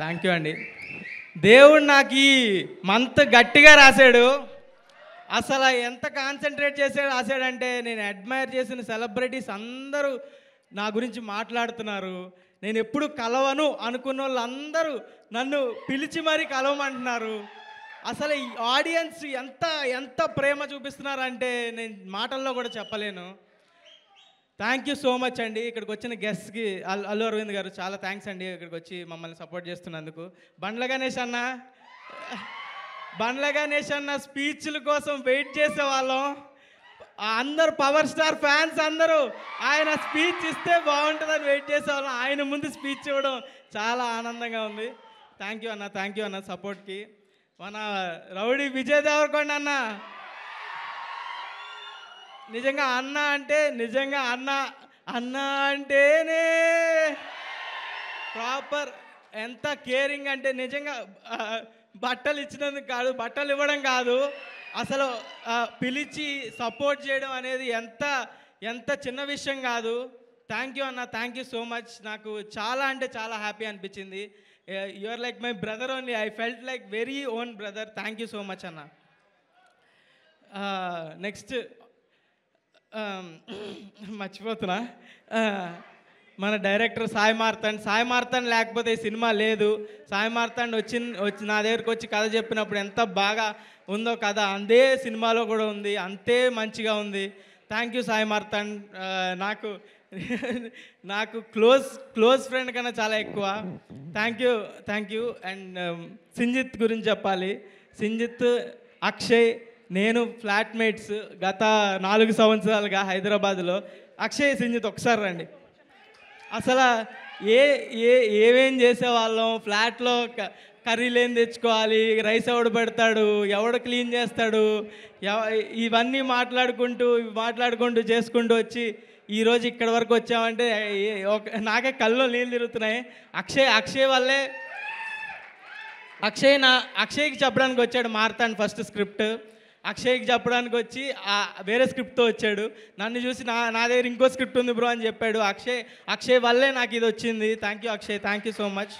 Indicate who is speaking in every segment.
Speaker 1: Thank you అండి. దేవుడు నాకు ఈ మంత్ గట్టిగా రాశాడు. అసలు ఎంత కాన్సన్ట్రేట్ చేసి రాశాడంటే, నేను అడ్మైర్ చేసిన సెలబ్రిటీస్ అందరూ నా గురించి మాట్లాడుతున్నారు. నేను ఎప్పుడు కలవను అనుకున్న వాళ్ళందరూ నన్ను పిలిచి మరీ కలవమంటున్నారు. అసలు ఈ ఆడియన్స్ ఎంత ఎంత ప్రేమ చూపిస్తున్నారంటే నేను మాటల్లో కూడా చెప్పలేను. థ్యాంక్ యూ సో మచ్ అండి. ఇక్కడికి వచ్చిన గెస్ట్కి అల్లు అరవింద్ గారు చాలా థ్యాంక్స్ అండి, ఇక్కడికి వచ్చి మమ్మల్ని సపోర్ట్ చేస్తున్నందుకు. బండ్ల గణేష్ అన్న స్పీచ్ల కోసం వెయిట్ చేసేవాళ్ళం. అందరు పవర్ స్టార్ ఫ్యాన్స్ అందరూ ఆయన స్పీచ్ ఇస్తే బాగుంటుందని వెయిట్ చేసేవాళ్ళం. ఆయన ముందు స్పీచ్ ఇవ్వడం చాలా ఆనందంగా ఉంది. థ్యాంక్ యూ అన్న సపోర్ట్కి. మన రౌడీ విజయ్ దేవరకొండ అన్న నిజంగా అన్న అంటేనే ప్రాపర్ ఎంత కేరింగ్ అంటే నిజంగా బట్టలు ఇచ్చినందుకు కాదు, బట్టలు ఇవ్వడం కాదు, అసలు పిలిచి సపోర్ట్ చేయడం అనేది ఎంత చిన్న విషయం కాదు. థ్యాంక్ యూ అన్న, థ్యాంక్ యూ సో మచ్. నాకు చాలా అంటే చాలా హ్యాపీ అనిపించింది. You are like my brother only. I felt like very own brother. Thank you so much అన్న. నెక్స్ట్ మర్చిపోతున్నా, మన డైరెక్టర్ సాయి మార్తాండ్ లేకపోతే ఈ సినిమా లేదు. సాయి మార్తాండ్ వచ్చి నా దగ్గరికి వచ్చి కథ చెప్పినప్పుడు ఎంత బాగా ఉందో కథ అదే సినిమాలో కూడా ఉంది, అంతే మంచిగా ఉంది. Thank you Sai Martand. నాకు క్లోజ్ ఫ్రెండ్ కన్నా చాలా ఎక్కువ. Thank you. అండ్ సింజిత్ గురించి చెప్పాలి. సింజిత్, అక్షయ్, నేను ఫ్లాట్మేట్స్ గత 4 సంవత్సరాలుగా హైదరాబాద్లో. అక్షయ్, సింజిత్ ఒకసారి రండి. అసలు ఏమేం చేసేవాళ్ళం ఫ్లాట్లో. కర్రీలు ఏం తెచ్చుకోవాలి, రైస్ ఎవడు పెడతాడు, ఎవడు క్లీన్ చేస్తాడు, ఇవన్నీ మాట్లాడుకుంటూ చేసుకుంటూ వచ్చి ఈరోజు ఇక్కడ వరకు వచ్చామంటే నాకే కళ్ళలో నీళ్ళు తిరుగుతున్నాయి. అక్షయ్ వల్లే. అక్షయ్కి చెప్పడానికి వచ్చాడు మార్తాండ్ ఫస్ట్ స్క్రిప్ట్. అక్షయ్కి చెప్పడానికి వచ్చి వేరే స్క్రిప్ట్తో వచ్చాడు. నన్ను చూసి నా దగ్గర ఇంకో స్క్రిప్ట్ ఉంది బ్రో అని చెప్పాడు. అక్షయ్ వల్లే నాకు ఇది వచ్చింది. Thank you Akshay, thank you so much.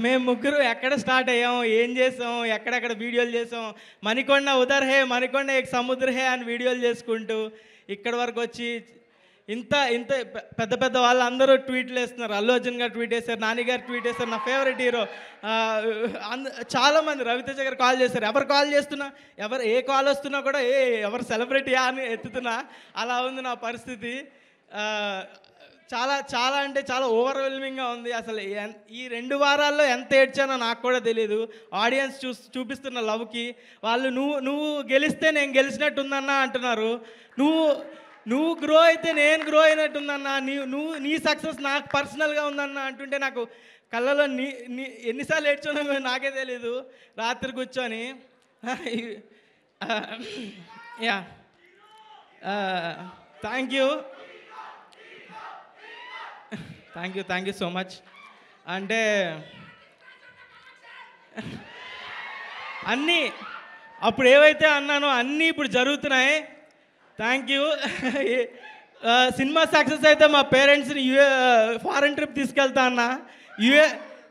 Speaker 1: మేము ముగ్గురు ఎక్కడ స్టార్ట్ అయ్యాం, ఏం చేసాం, ఎక్కడెక్కడ వీడియోలు చేసాం, మణికొండ ఉదర్ హే, మణికొండ ఏక్ సముద్ర హే అని వీడియోలు చేసుకుంటూ ఇక్కడి వరకు వచ్చి ఇంత పెద్ద వాళ్ళందరూ ట్వీట్లు వేస్తున్నారు. అల్లు అర్జున్ గారు ట్వీట్ వేశారు, నాని గారు ట్వీట్ వేశారు, నా ఫేవరెట్ హీరో చాలామంది, రవితేజ గారు కాల్ చేశారు. ఎవరు కాల్ చేస్తున్నా, ఏ కాల్ వస్తున్నా కూడా ఎవరు సెలబ్రిటీయా అని ఎత్తుతున్నా, అలా ఉంది నా పరిస్థితి. చాలా అంటే చాలా ఓవర్వెల్మింగ్గా ఉంది. అసలు ఈ 2 వారాల్లో ఎంత ఏడ్చానో నాకు కూడా తెలియదు. ఆడియన్స్ చూపిస్తున్న లవ్కి వాళ్ళు నువ్వు గెలిస్తే నేను గెలిచినట్టుందన్నా అంటున్నారు. నువ్వు గ్రో అయితే నేను గ్రో అయినట్టుందన్నా, నీ సక్సెస్ నాకు పర్సనల్గా ఉందన్నా అంటుంటే నాకు కళ్ళలో ఎన్నిసార్లు ఏడ్చానో నాకే తెలీదు రాత్రి కూర్చొని. Yeah, thank you so much. అంటే అన్నీ అప్పుడు ఏవైతే అన్నానో అన్నీ ఇప్పుడు జరుగుతున్నాయి. Thank you. సినిమా సక్సెస్ అయితే మా పేరెంట్స్ని ఫారెన్ ట్రిప్ తీసుకెళ్తా అన్న.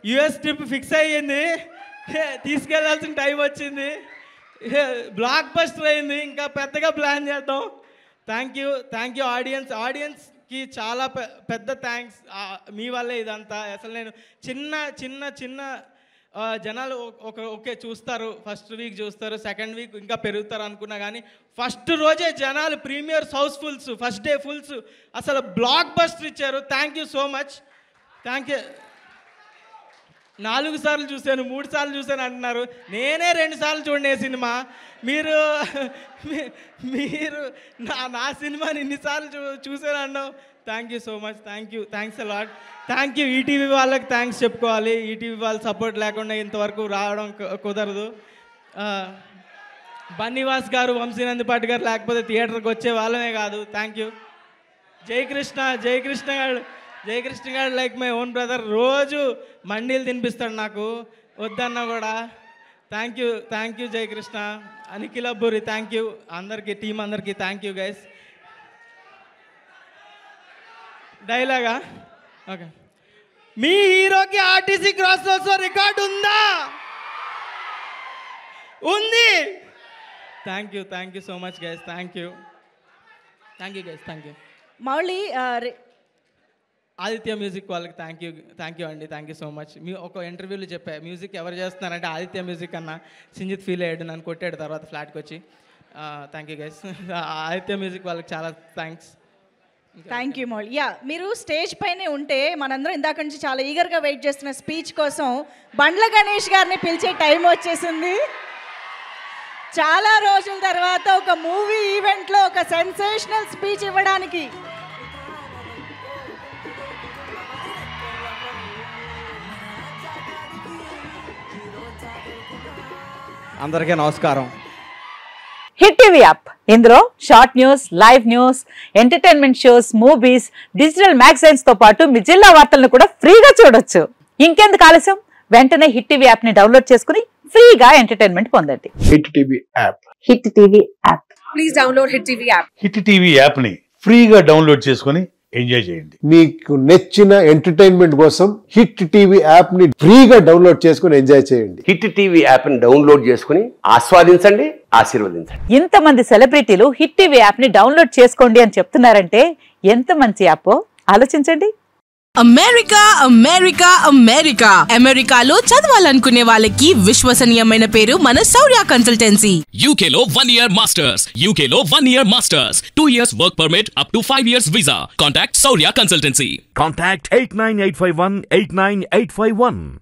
Speaker 1: యుఎస్ ట్రిప్ ఫిక్స్ అయ్యింది, తీసుకెళ్లాల్సిన టైం వచ్చింది, బ్లాక్ బస్టర్ అయింది. ఇంకా పెద్దగా ప్లాన్ చేద్దాం. థ్యాంక్ యూ ఆడియన్స్కి చాలా పెద్ద థ్యాంక్స్. మీ వల్లే ఇదంతా. అసలు నేను చిన్న జనాలు ఓకే చూస్తారు, ఫస్ట్ వీక్ చూస్తారు, సెకండ్ వీక్ ఇంకా పెరుగుతారు అనుకున్నా కానీ ఫస్ట్ రోజే జనాలు premieres housefuls, first day fulls, అసలు బ్లాక్ బస్టర్ ఇచ్చారు. Thank you so much. Thank you. 4 సార్లు చూశాను, 3 సార్లు చూశాను అంటున్నారు. నేనే 2 సార్లు చూడనే సినిమా. మీరు నా సినిమాని ఇన్నిసార్లు చూశాను అన్నావు. Thank you so much. Thanks a lot. Thank you. ETV వాళ్ళకి థ్యాంక్స్ చెప్పుకోవాలి. ఈటీవీ వాళ్ళ సపోర్ట్ లేకుండా ఇంతవరకు రావడం కుదరదు. బన్నీవాస్ గారు, వంశీనందిపాటి గారు లేకపోతే థియేటర్కి వచ్చే వాళ్ళమే కాదు. Thank you. జయకృష్ణ గారు లైక్ మై ఓన్ బ్రదర్. రోజు మండీలు తినిపిస్తాడు నాకు వద్దన్నా కూడా. Thank you Jayakrishna. Nikhil Abburi thank you. అందరికీ, టీం అందరికీ థ్యాంక్ యూ గైస్. డైలాగా ఓకే. మీ హీరోకి ఆర్టీసీ క్రాస్ రోడ్స్లో రికార్డు ఉందా? ఉంది. Thank you so much guys. Thank you guys. Thank you.
Speaker 2: Mouli,
Speaker 1: Aditya Music వాళ్ళకి థ్యాంక్ యూ అండి. Thank you so much. మీ ఒక ఇంటర్వ్యూలో చెప్పా, మ్యూజిక్ ఎవరు చేస్తున్నారంటే ఆదిత్య మ్యూజిక్ అన్న. సింజిత్ ఫీల్ అయ్యాడు, నన్ను కొట్టాడు తర్వాత ఫ్లాట్కి వచ్చి. Thank you guys. Aditya Music వాళ్ళకి చాలా థ్యాంక్స్.
Speaker 2: Thank you Mouli. మీరు స్టేజ్ పైనే ఉంటే మనందరం ఇందాక నుంచి చాలా ఈగర్గా వెయిట్ చేస్తున్న స్పీచ్ కోసం బండ్ల గణేష్ గారిని పిలిచే టైం వచ్చేసింది. చాలా రోజుల తర్వాత ఒక మూవీ ఈవెంట్లో ఒక సెన్సేషనల్ స్పీచ్ ఇవ్వడానికి
Speaker 1: అందరికీ నమస్కారం.
Speaker 3: హిట్ టీవీ యాప్, ఇందులో short news, live news, entertainment shows, movies, digital magazines తో పాటు మీ జిల్లా వార్తలను కూడా ఫ్రీగా చూడొచ్చు. ఇంకెందుకు ఆలస్యం, వెంటనే హిట్ టీవీ యాప్ ని డౌన్లోడ్ చేసుకుని ఫ్రీగా ఎంటర్టైన్మెంట్ పొందండి.
Speaker 4: Hit TV app.
Speaker 3: Hit TV app.
Speaker 2: Please download hit TV app.
Speaker 4: Hit TV app ని ఫ్రీగా డౌన్లోడ్ చేసుకుని ఎంజాయ్ చేయండి.
Speaker 5: మీకు నచ్చిన ఎంటర్టైన్మెంట్ కోసం హిట్ టీవీ యాప్ ని ఫ్రీగా డౌన్లోడ్ చేసుకుని ఎంజాయ్ చేయండి.
Speaker 6: హిట్ టీవీ యాప్ ని డౌన్లోడ్ చేసుకుని ఆస్వాదించండి, ఆశీర్వదించండి.
Speaker 3: ఇంతమంది సెలబ్రిటీలు హిట్ టీవీ యాప్ ని డౌన్లోడ్ చేసుకోండి అని చెప్తున్నారంటే ఎంత మంచి యాప్ ఆలోచించండి.
Speaker 7: అమెరికా అమెరికాలో చదవాలనుకునే వాళ్ళకి విశ్వసనీయమైన పేరు మన శౌర్య కన్సల్టెన్సీ.
Speaker 8: UK లో 1 year masters, UK లో 1 year masters, 2 years work permit up to 5 years visa. Contact Saurya Consultancy.
Speaker 9: Contact 89851 89851.